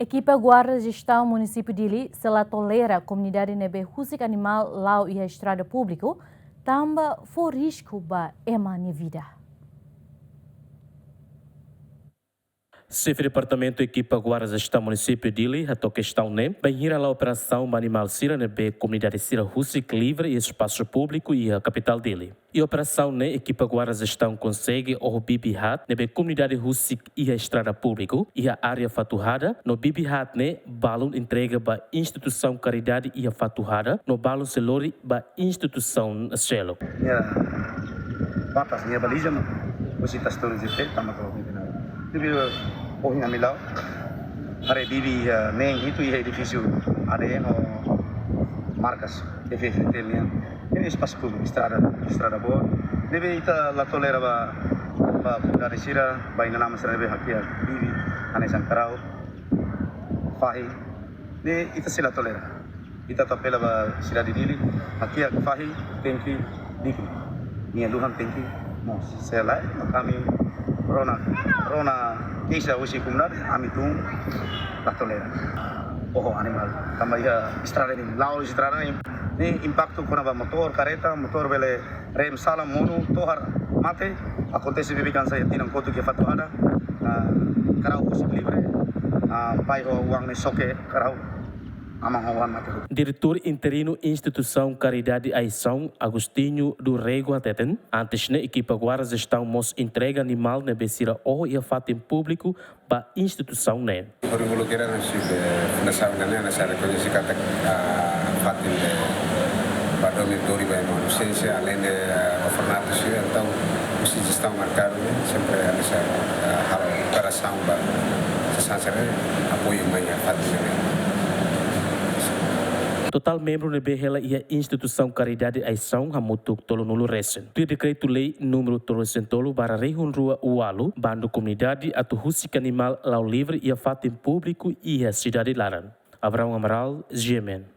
Equipa Guarda de Gestão Município de Dili sela tolera a comunidade nebe husik animal lau e a estrada público, tamba for risco ba emani vida. Chefe Departamento Equipa Guarda de Gestão Município de Dili, a questão nem, bem a operação animal sira nebe comunidade sira husik livre e espaço público e a capital Dili. E a operação ne Equipa Guarda de Gestão consegue o Bibi Hat nebe comunidade husik e a estrada público e a área faturada no Bibi Hat ne balão entrega ba instituição caridade e a faturada no balão selori ba instituição selo. Batas minha baliza no você está stories de tama ko bibi ohing amilaw are bibi neng itu ia edifício ADN ou marcas FFT minha ini espaço público estrada boa deve ita la tolera ba comunidade sira ba ina nama sira be hakia bibi ane sankarau fahi de ita sila tolera ita tapela ba sira di Dili hakia fahi tengki dikri minha Tuhan tengki mo saya lai kami Rona kisah usi kumnar kami tung la tolera oh animal kami ya estrada ini lau estrada ini impacto kuna ba motor careta motor bele rem salam mono tohar mate acontece bibikan saya tinang kotu ke fatu ada karau usi libre pai ho uang ni soke karau Diretor interino Instituição Caridade e Ação, Agostinho do Rego Ateten, antes na equipa Guarda Gestão mos entrega animal na becira ou e a fato em público para a instituição né. Por isso que era nessa unidade nessa reconhecida fato de para dormitório bem não sei se além de orfanato se então os estão marcados sempre nessa hal operação para sesancere apoio mais fato Total membro na BRL e a Instituição Caridade e Ação Hamutuk Tolo Nulo Recen. Do decreto-lei número 300 para Rua Ualu, bando comunidade a husik animal lau livre e a fato em público e a cidade Laran. Abraão Amaral, GMN.